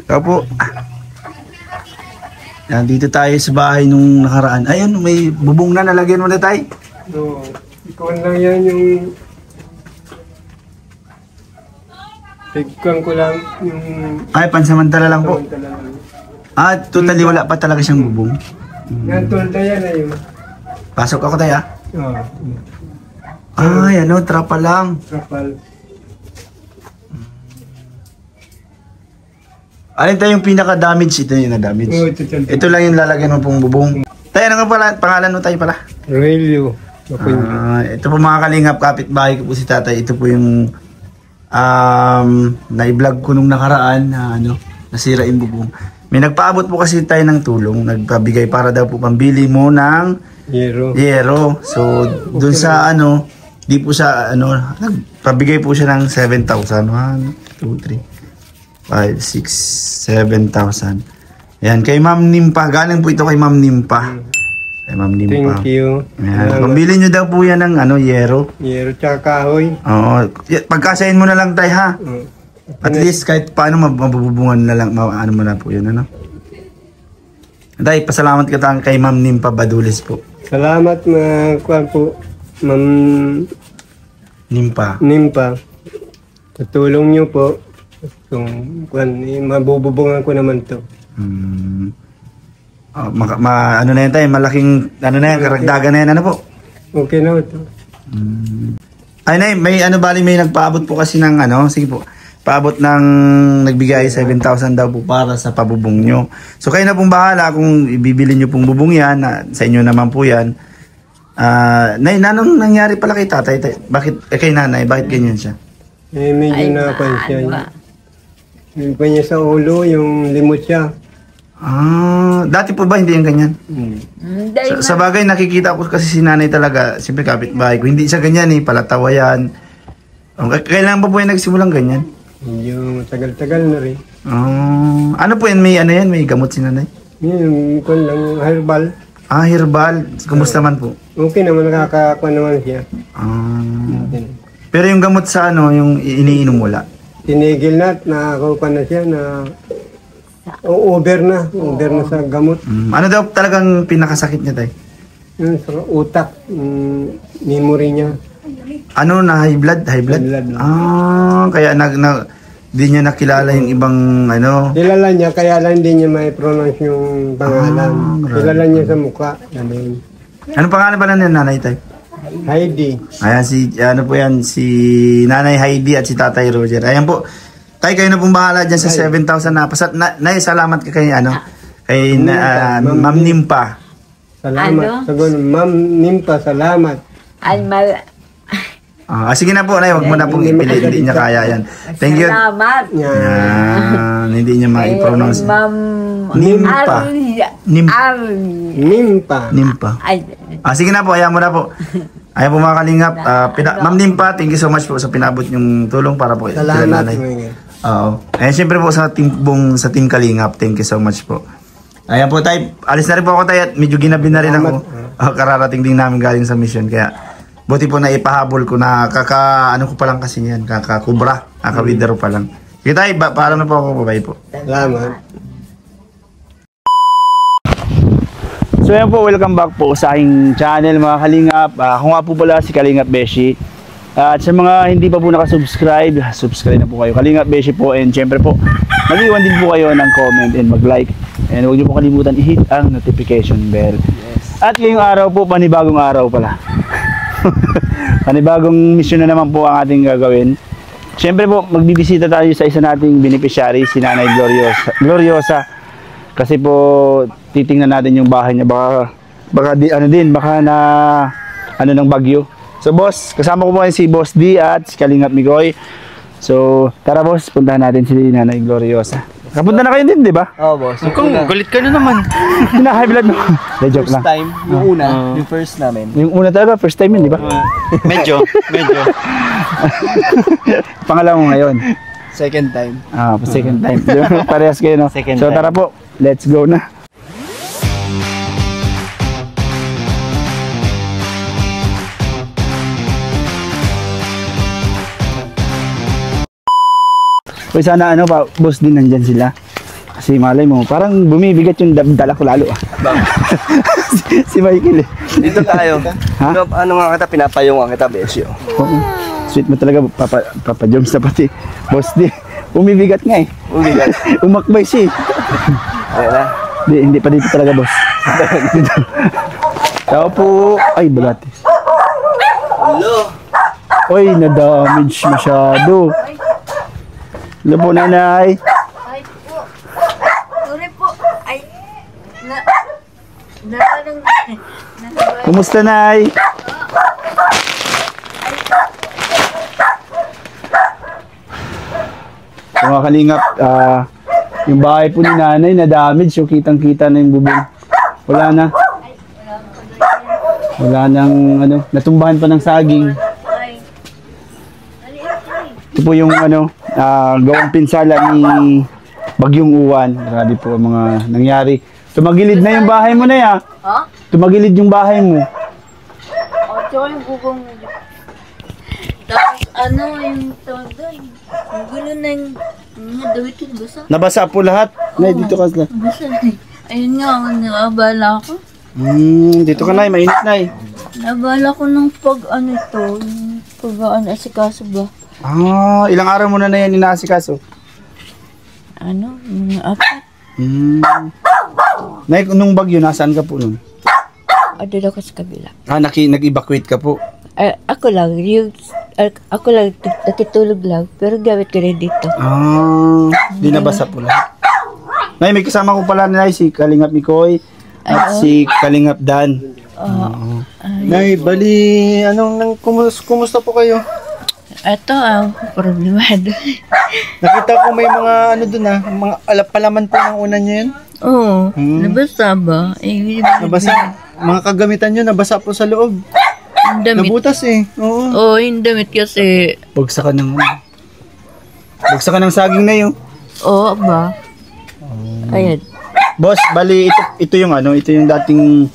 Ikaw po. Yan, dito tayo sa bahay nung nakaraan. Ayun, may bubong na, nalagyan mo na tayo. No, ikaw lang yan yung... Tigkan ko lang yung... Ay, pansamantala lang po. Totally wala pa talaga siyang bubong. Yan, tulda yan na yun. Pasok ako tayo, Oo. Ay, trapa lang. Trapal. Alin tayo yung pinaka-damage? Ito yung na-damage. Oo, Ito lang yung lalagyan mo pong bubong. Tayo, ano nga pala? Pangalan mo tayo pala? Aurelio. Ito po mga kalingap, kapitbahay ko po si tatay. Ito po yung na-vlog ko nung nakaraan na nasira yung bubong. May nagpaabot po kasi tayo ng tulong. Nagpabigay para daw po pambili mo ng yero. So, dun sa di po sa nagpabigay po siya ng 7,000. 1, 2, 3. 5, 6, 7,000. Ayan, kay Ma'am Nimpa. Galing po ito kay Ma'am Nimpa. Kay Ma'am Nimpa. Thank you. Ayan. Pambili nyo daw po yan ng yero. Yero tsaka kahoy. Oo. Pagkasayin mo na lang tayo, ha? At least kahit paano mabubungan na lang. Ano mo na po yun, Tay, pasalamat ka kay Ma'am Nimpa Badulis po. Salamat po, Ma'am Nimpa. Sa tulong niyo po. Kung mabububungan ko naman to. Ano na yan tayo, malaking karagdagan na yan, po? Okay na ito. Ay, Nay, may may nagpaabot po kasi ng sige po, paabot ng nagbigay 7,000 daw po para sa pabubong nyo. So kayo na pong bahala kung ibibili nyo pong bubong yan, sa inyo naman po yan. Nay, anong nangyari pala kay tatay? Bakit, kay nanay, bakit ganyan siya? Medyo napansya. Yung pa niya sa ulo, yung limot siya. Dati po ba hindi yung ganyan? Sa bagay, nakikita ko kasi si nanay talaga, siyempre kapitbahay ko, hindi siya ganyan palatawa yan. Kailan pa po yung nagsimulang ganyan? Yung tagal-tagal na rin. Ano po yan? May gamot si nanay? Yung lang, herbal. Herbal. Kumusta man po? Okay naman, nakakakuha naman siya. Pero yung gamot sa yung iniinom wala? Tinigil na at nakakuha na siya na over na sa gamot. Ano daw talagang pinakasakit niya tayo? Yung sa utak, memory niya. Na high blood? High blood? Kaya di niya nakilala yung ibang Kilala niya, kaya lang hindi niya may pronounce yung pangalan. Kilala niya sa mukha. Anong pangalan pala ng nanay tayo? Heidi. Ayan si Nanay Heidi at si Tatay Roger. Ayan po. Tay, kayo na pong bahala dyan sa 7,000 na pasat. Nay, salamat ka kay kay Ma'am Nimpa. Salamat. Ma'am Nimpa, salamat. Sige na po, Nay, wag mo na pong ipili. Hindi niya kaya yan. Thank you. Salamat. Hindi niya ma-pronounce. Ma'am Nimpa. Nimpa. Sige na po, ayaw mo na po. Ayaw po mga kalingap. Ma'am Nimpa, thank you so much po sa pinabot yung tulong para po. Salamat. Siyempre po sa team Kalingap, thank you so much po. Ayan po tayo, alis na rin po ako tayo at medyo ginabi na rin ako. Kararating din namin galing sa mission, kaya buti po na ipahabol ko na ko pa lang kasi yan, kakakubra, kakawidero pa lang. Sige tayo, paalam na po ako, bye po. Salamat. So yan po, welcome back po sa aking channel mga Kalingap. Ako nga po pala si Kalingap Beshi. At sa mga hindi pa po nakasubscribe, subscribe na po kayo. Kalingap Beshi po, and syempre po, mag-iwan din po kayo ng comment and mag-like. And huwag niyo po kalimutan i-hit ang notification bell. At ngayong araw po, panibagong araw pala. Panibagong mission na naman po ang ating gagawin. Syempre po, magbibisita tayo sa isa nating beneficiary, si Nanay Gloriosa. Kasi po, titingnan natin yung bahay niya. Baka ng bagyo. So boss, kasama ko po si Boss D at si Kalingap Migoy. So, tara boss, puntahan natin si Nanay Gloriosa. Kapunta na kayo din, di ba? Oo, boss. Kung galit ka na naman. High blood mo. Joke lang. First time, yung una, yung first namin. Yung una talaga, first time yun, di ba? Medyo. Pangalawa mo ngayon. Second time. Second time. Parehas kayo, no? Second so, time. tara po. Let's go na. Uy, sana ano pa, boss din nandyan sila. Kasi malay mo, parang bumibigat yung dala ko lalo ah. Si Michael eh. Dito tayo. Ha? Ano nga kita, pinapayong nga kita, Besyo. Oo. Sweet mo talaga, Papa Joms na pati. Boss din. Bumibigat nga eh. Umigat. Umakbay siya eh. Ayan na. Hindi pa dito talaga, boss. Dito. Tao po. Ay, balati. Hello. Uy, na-damage masyado. Hello po, nanay. Ay po. Sorry po. Ay. Nakalang. Kumusta, nay? Mga kalingap, yung bahay po ni nanay na-damage. So, kitang-kita na yung bubong. Wala na. Wala nang, ano, natumbahan pa ng saging. Ay. Ito po yung ano, gawang pinsala ni Bagyong Uwan. Grabe po ang mga nangyari. Tumagilid na yung bahay mo na ya. Ha? Tumagilid yung bahay mo. O, tsaka yung bubong mo. Tapos ano yung tawag doon? Ang gulo na yung damit yung basa. Nabasa po lahat. Nay, dito ka sila. Basa na eh. Ayun nga, nabala ko. Dito ka nay, mainit nay. Nabala ko ng pag ano ito, yung pag ano, asikaso ba? Ilang araw mo na yan inaasikaso? Ano, mga apat. Nay, nung bagyo, nasaan ka po nun? Adod ako sa kabila. Nag-evacuate ka po. Ako lang, nakitulog lang, pero gamit ko rin dito. Di nabasa po lahat. Nay, may kasama ko pala nay, si Kalingap Mikoy at si Kalingap Dan. Nay, bali, kumusta po kayo? Ito ang problemado. Nakita ko may mga ano dun mga palaman po ng una nyo yun. Oo, nabasa ba? Nabasa, mga kagamitan nyo, nabasa po sa loob. Yung damit. Nabutas eh. Oo. Oo, yung damit kasi, Bagsak ka ng saging na yun. oo ba? Ayan. Boss, bali ito yung dating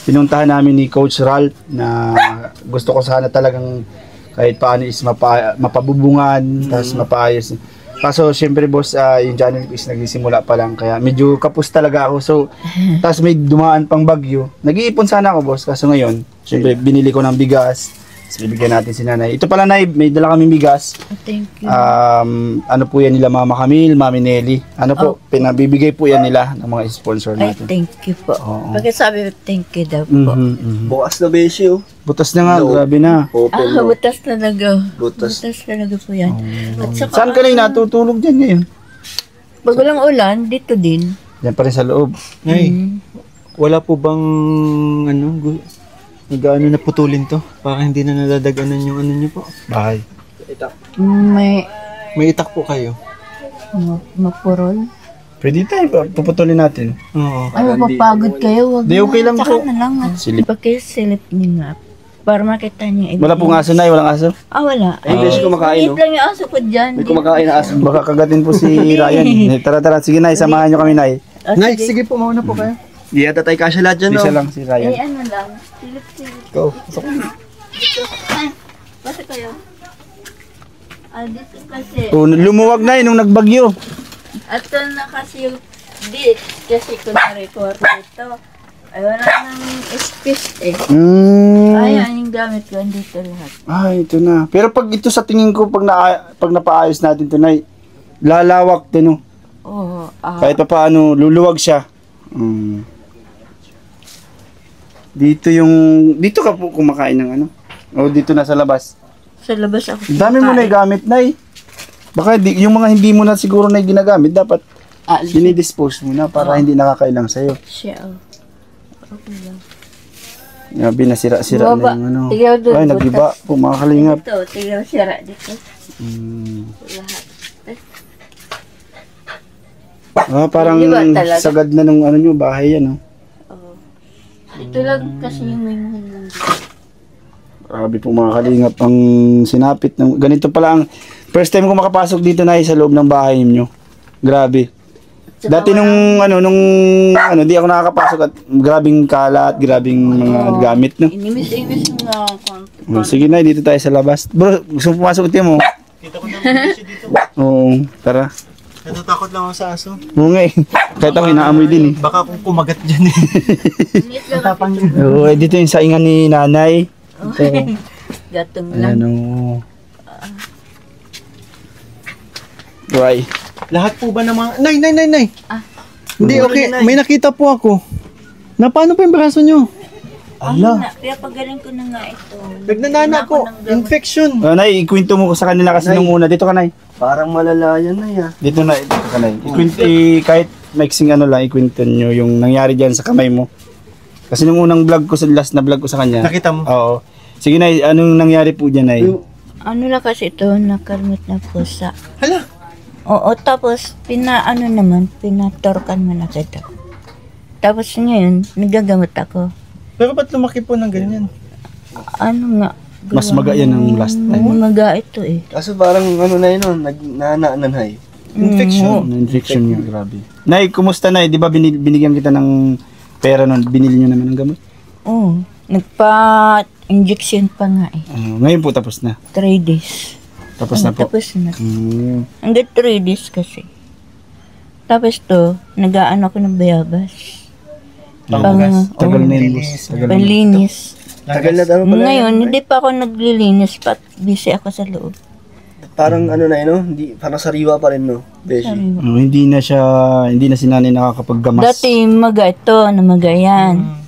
pinuntahan namin ni Coach Ralph na gusto ko sana talagang kahit paano is mapabubungan, tapos mapaayos. Kaso syempre boss, yung channel is nagsisimula pa lang kaya medyo kapos talaga ako. So, tapos may dumaan pang bagyo. Nag-iipon sana ako boss, kaso ngayon, syempre binili ko ng bigas. Tapos bibigyan natin si nanay. Ito pala nay, may dala kaming bigas. Thank you. Ano po yan nila Mama Camille, Mami Nelly. Ano po, pinabibigay po yan nila ng mga sponsor Ay, natin. thank you po. Oo. Bakit sabi mo thank you daw po? Bukas na Besyo. Butas na nga, grabe na. Open no. Butas talaga. Butas. Butas talaga po yan. At saka, Saan ka na natutulog dyan ngayon? pag walang ulan, dito din. Yan pa rin sa loob. Nay, wala po bang nag-ano na putulin to? Para hindi na nadadaganan yung ano nyo po. Bahay. May May itak po kayo. mapurol. Pwede tayo, puputulin natin. Oo. Ay, mapapagod kayo. Wag Di, okay lang Tsaka po. na lang. Silip. Pakisilip niyo nga. Para makita niyo. Wala pong aso na, walang aso. Wala. Ay, beses kumakain, no? Maliit lang yung aso ko dyan. May kumakain na aso. Baka kagatin po si Ryan. Tara, sige nay, samahan nyo kami nay. Nay, sige po, mauna po kayo. Di yata tayo kasya lahat dyan, Isa lang si Ryan. ano lang. Silip-silip. Go. Ay, basta kayo. Dito kasi. Lumuwag na nung nagbagyo. At na kasi yung dit. Kasi kunwari kwarto ito. Ay, wala nang space eh. Ayan yung gamit ko. Andito lahat. Ay, ito na. Pero pag ito sa tingin ko, pag napaayos natin ito nay, lalawak to no. Oo. Kahit pa paano, luluwag siya. Dito ka po kumakain ng ano? O dito na sa labas? Sa labas ako. Ang dami mo na gamit, nay. Baka yung mga hindi mo na siguro na ginagamit, dapat dinidispose mo na para hindi nakakailang sa'yo. Siya. Okay lang. Grabe, nasira-sira na yung ano. Tignan doon, Ay, nagiba po mga kalingap. Ito, tignan mo sira dito. Lahat. Parang Nagiba talaga. sagad na nung ano nyo, bahay yan. Oo. Ito lang kasi yung may muhang Grabe po mga kalingap ang sinapit. Ganito pala ang first time ko makapasok dito na sa loob ng bahay niyo. Grabe. Dati nung di ako nakakapasok at grabing kalat, grabing mga gamit, no? Inimis-imis yung Sige na, dito tayo sa labas. Bro, gusto mo pumasok, tiyan mo. Kita ko na dito. Oo, tara. Natatakot lang ako sa aso. Oo nga eh. Kahit ako inaamoy din eh. Baka kung kumagat dyan eh. Liit lang ang Oo, dito yung saingan ni nanay. gatong lang. Ayan o. Why? Lahat po ba ng mga... Nay! Ah. Hindi, okay. May nakita po ako. Na paano po yung braso nyo? Ala. Kaya pagaling ko na nga ito. Nagnanana ko. Infection. Nay, ikwento mo ko sa kanila kasi nung una. Dito ka, Nay. Parang malala yan na ya. Dito na, dito ka, Nay. Kahit mixing ano lang, ikwento nyo yung nangyari dyan sa kamay mo. Kasi nung unang vlog ko, last na vlog ko sa kanya. Nakita mo? Oo. Sige, Nay, anong nangyari po dyan, Nay? Ano lang kasi ito, nakarmit na pusa. Hala. Oo, tapos pinatorkan mo na kita. Tapos ngayon, nagagamot ako. Pero ba't lumaki po ng ganyan? Ano nga? Mas maga yan ang last time. Maga ito eh. Kaso parang ano na yun, nagnananay. Infection. Infection niya, grabe. Nay, kumusta, Nay? Di ba binigyan kita ng pera nun? Binili niyo naman ng gamot? Oo. Nagpa-injection pa nga eh. Ngayon po tapos na. 3 days. Tapos na po. Tapos na. Mm. Hanggang 3 days kasi. Tapos to, nag-aano ako ng bayabas. Tagal na yun, boss. Tagal na. Panlinis. Tagal na daw pala. Ngayon, hindi pa ako naglilinis. Busy ako sa loob. Parang ano na yun, no? Hindi, parang sariwa pa rin, no? Beshi. Sariwa. Hindi na si nanay nakakapaggamas. Dati maga ito, namaga yan.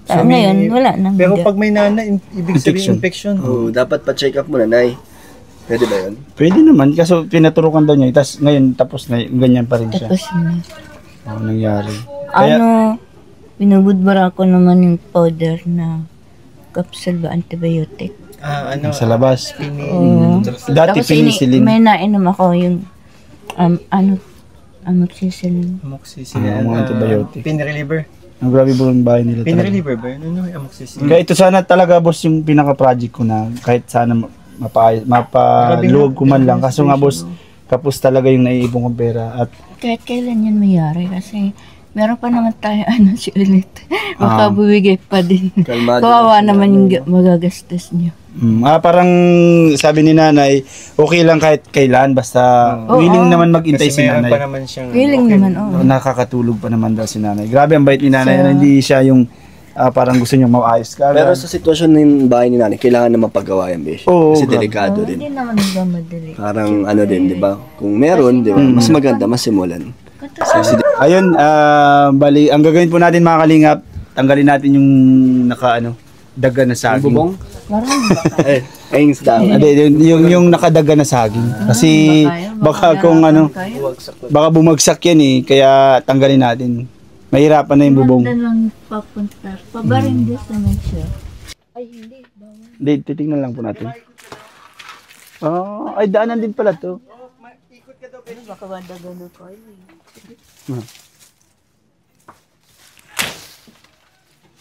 Ngayon, wala na. Pero pag may nana, ibig sabihin infection. Oo, dapat pa-check up muna, Nay. Pwede ba yun? Pwede naman, kaso pinaturukan daw niya. Tapos ngayon, tapos na, ganyan pa rin siya. Tapos na. Ano nangyari? Binubudbara ko naman yung powder na capsule ba antibiotic. Sa labas. Oo. Dati Tapos penicillin. may nainom ako yung amoxicillin. Amoxicillin. Mga antibiotic. Pain reliever. Ang grabe po yung bahay nila Pain talaga. reliever ba yun? Ano? Amoxicillin. Kaya ito sana talaga, boss, yung pinaka-project ko na kahit sana mapaluwag ko man lang. Kaso nga, boss, kapos talaga yung naiipon kong pera. At Kahit kailan yan mayari kasi meron pa naman tayo si ulit. Baka bumigay pa din. Kalmado Kawawa lang naman yung magagastos niyo. parang sabi ni nanay, okay lang kahit kailan, basta willing naman magintay si Kasi meron nanay. pa naman siyang... Feeling naman, oo. Nakakatulog pa naman daw si nanay. Grabe ang bait ni nanay. Hindi siya yung parang gusto niyang maayos ka. Pero sa sitwasyon ng bahay ni Nanay, kailangan na mapagawa yan, Beshi. Oo, Kasi grabe. delikado din. Hindi naman nagmamadali. Parang ano din, di ba? Kung meron, di ba? Mas maganda, mas simulan. Ayun, bali, ang gagawin po natin mga kalingap, tanggalin natin yung daga na saging. Bubong? Marami ba? Ayun sa dami. Yung nakadaga na saging. Kasi baka kung baka bumagsak yan eh, kaya tanggalin natin. Mahirapan na yung bubong. Maganda lang papunta. Pabarindes naman siya. Ay, hindi. Bawal. Hindi, titingnan lang po natin. Ay daanan din pala to. Baka bandagan na ko.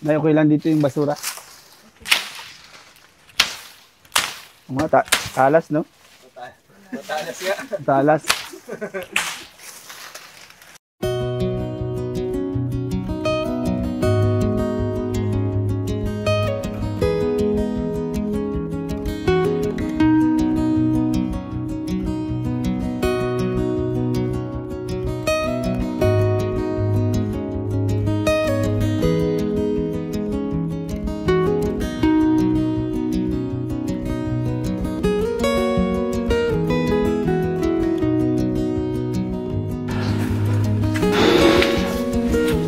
Nay, okay lang dito yung basura. Mga talas, no? Talas nga. Talas.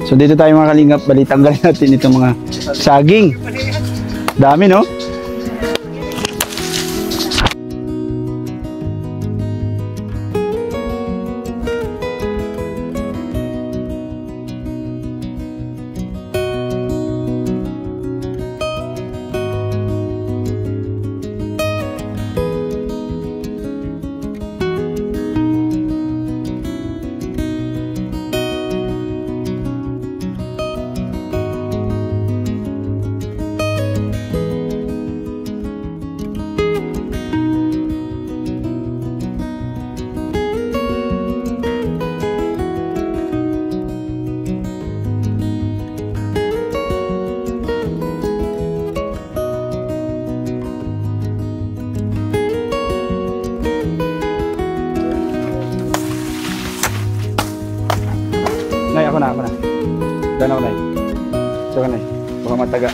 So dito tayo mga kalingap, balitanggalin natin itong mga saging. Dami, no? Nay, ako na. Doon ako, Nay. Saka, Nay. Baka mataga.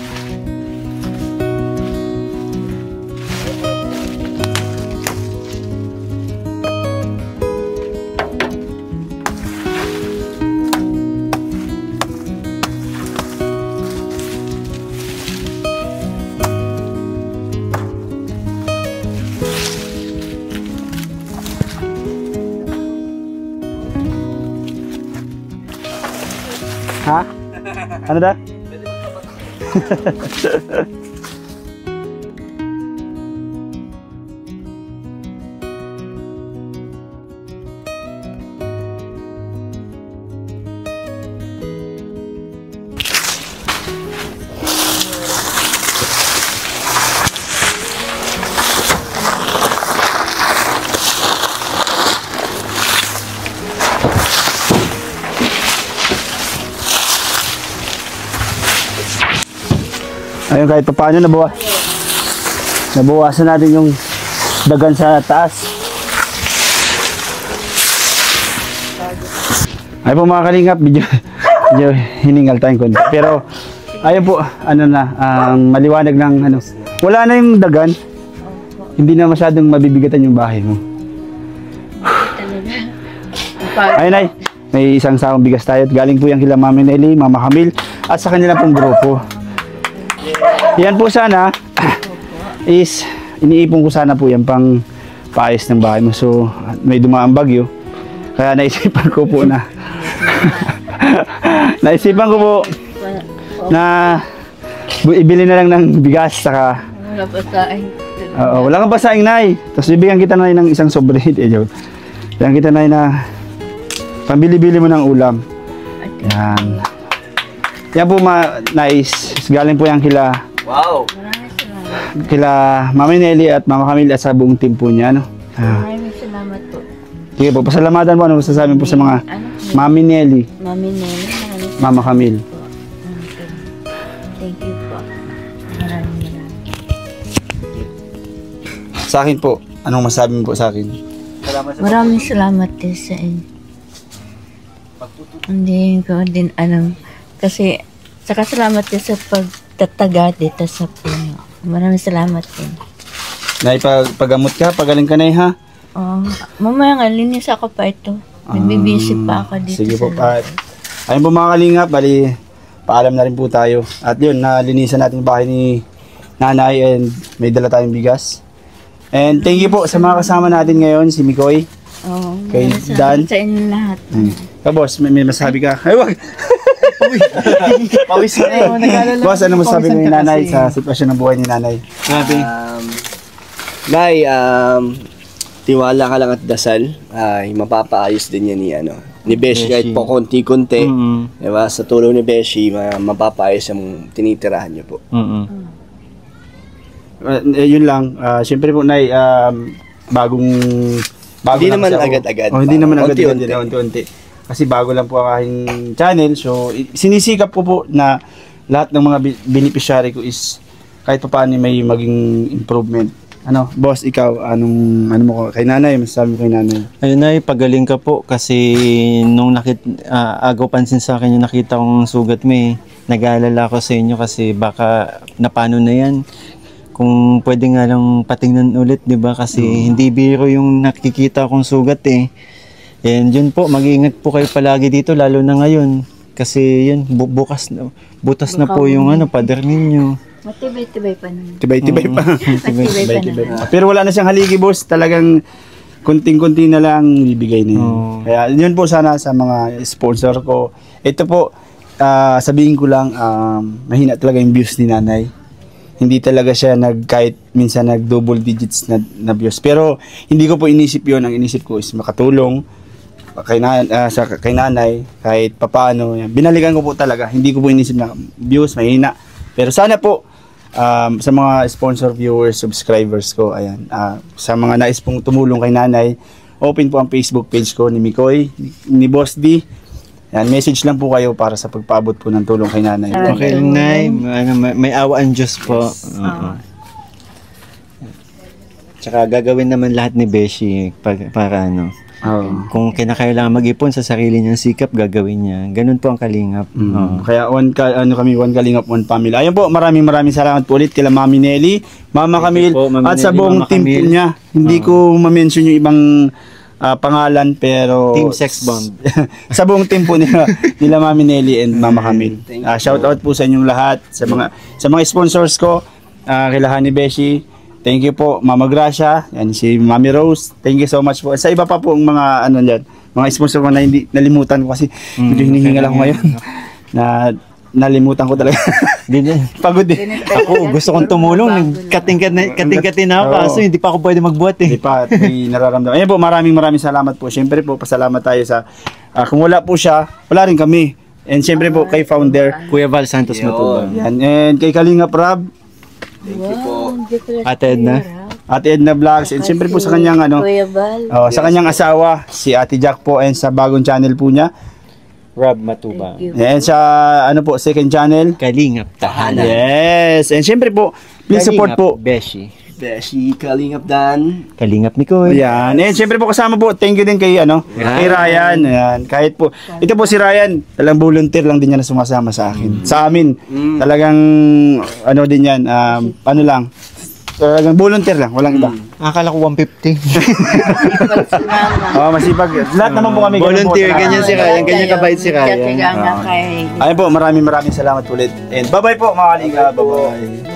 Ha? Ano da? Ayun, kahit pa paano nabawasan natin yung dagan sa taas. Ay po mga kalingap, medyo hiningal tayong konti. Pero ayun po, maliwanag ng wala na yung dagan. Hindi na masyadong mabibigatan yung bahay mo. Ayun ay, may isang sawang bigas tayo. Galing po yan kila Mami Nelly, Mama Camille, at sa kanila pong grupo. Yan po sana is iniipon ko sana po yan pang paayos ng bahay mo. So may dumaan bagyo, kaya naisipan ko po na na ibili na lang ng bigas saka Wala pa saing. wala kang pasaing, Nay. Tapos bibigyan kita, Nay, ng isang sobre. Joke. Bibigyan kita, Nay, na pambili-bili mo ng ulam. Yan. Yan po, nice. Galing po yan kila Mami Nelly at Mama Camille at sa buong team po niya. Maraming salamat po. Sige po, pasalamatan po. Ano masasabi po sa mga Mami Nelly, Mami Nelly, Mama Camille? thank you po. Maraming. Sa akin po, anong masasabi mo po sa akin? Maraming salamat din sa inyo. Hindi ko din alam. Kasi, saka salamat din sa pagtataga dito sa puno. Maraming salamat din. Nay, paggamot ka, pagaling ka, Nay, ha? Mamaya nga, linis ako pa ito. Nagbibisi pa ako dito. Sige sa po, loob. ayun po mga kalingap, bali, paalam na rin po tayo. At yun, nalinisan natin yung bahay ni Nanay and may dala tayong bigas. And thank you po sa mga kasama natin ngayon, si Mikoy, kay Maraming salamat Dan. sa inyo lahat. Boss, may masabi ka? Ay, wag! Pawis na Boss, ano masabi mo ni Nanay sa sitwasyon ng buhay ni Nanay? Nay, tiwala ka lang at dasal. Ay, mapapaayos din yan ni Beshi kahit po konti-konti. Diba? Sa tulong ni Beshi, mapapaayos ang tinitirahan niyo po. Yun lang. Siyempre po, Nay, bago Hindi lang naman kasi ako. agad-agad. Hindi naman agad-agad. Unti-unti. Unti-unti. Kasi bago lang po ang aking channel. So, sinisikap ko po na lahat ng mga beneficiary ko is kahit pa paano may maging improvement. Boss, ikaw, ano mo kay Nanay? Masasabi mo kay Nanay? Ayun, Nay, pagaling ka po kasi nung agaw pansin sa akin yung nakita kong sugat mo nag-aalala ko sa inyo kasi baka napano na yan. Kung pwede nga lang patingnan ulit, di ba? Kasi hindi biro yung nakikita kong sugat And yun po, mag-iingat po kayo palagi dito, lalo na ngayon. Kasi yun, butas na po yung pader ninyo. Matibay-tibay pa naman. Tibay-tibay pa. Matibay pa naman. Pero wala na siyang haligi, boss. Talagang kunting-kunti na lang bibigay na yun. Kaya yun po sana sa mga sponsor ko. Ito po, sabihin ko lang, mahina talaga yung views ni Nanay. Hindi talaga siya kahit minsan double digits na views. Pero hindi ko po inisip yun. Ang inisip ko is makatulong kay Nanay kahit papaano. Binalikan ko po talaga. Hindi ko po inisip na views, mahina. Pero sana po, sa mga sponsor, viewers, subscribers ko, ayan, sa mga nais pong tumulong kay Nanay, open po ang Facebook page ko ni Mikoy, ni Boss D. Yan, message lang po kayo para sa pagpaabot po ng tulong kay Nanay. Okay lang, Nay. May awa ang Diyos po. Tsaka gagawin naman lahat ni Beshi para Oo. Kung kinakailangan mag-ipon sa sarili niyang sikap, gagawin niya. Ganun po ang kalingap. Oo. Kaya one Kalingap, one family. Ayun po, maraming salamat po ulit kila Mami Nelly, Mama Camille, po, Mami at sa Nelly, buong Mama team po Camille. niya. Hindi ko ma-mention yung ibang pangalan, pero Team Sex Bomb. sa buong team po nila Mami Nelly and Mama Camille. Shout out po sa inyong lahat, sa mga sponsors ko, kila Honey Beshi. Thank you po, Mama Gracia, yan si Mami Rose. Thank you so much po. Sa iba pa po ang mga mga sponsor ko na hindi nalimutan ko kasi medyo hinihingal ako ngayon. Nalimutan ko talaga. Pagod din. Ako, gusto kong tumulong. Kating-kating na ako. Oo. Kaso hindi pa ako pwede magbuhat Hindi pa, may nararamdaman. Ayan po, maraming salamat po. Siyempre po, pasalamat tayo sa, kung wala po siya, wala rin kami. And siyempre po, kay founder. Kuya Val Santos Matubang. Yan. And kay Kalingap Rab, Ate Edna. Ate Edna Vlogs, and siyempre po sa kanyang Kuya Val. sa kanyang asawa, si Ate Jack po, and sa bagong channel po niya. Rob Matubang. And sa second channel. Kalingap Tahanan. Yes. And siyempre po, please support po. Beshi. Beshi, Kalingap Dan. Kalingap Mikoy. Ayan. And siyempre po kasama po, thank you din kay kay Ryan. Ayan. Kahit po, ito po si Ryan, talagang volunteer lang din yan na sumasama sa akin. Sa amin, talagang din yan, talagang volunteer lang, walang iba. Akala ko 150. Masipag. Lahat naman po kami. Volunteer, ganyan si Ryan, ganyan kabait si Ryan. Kaya nga kay... Ayun po, maraming salamat ulit. And bye-bye po mga Kalingap. Bye-bye.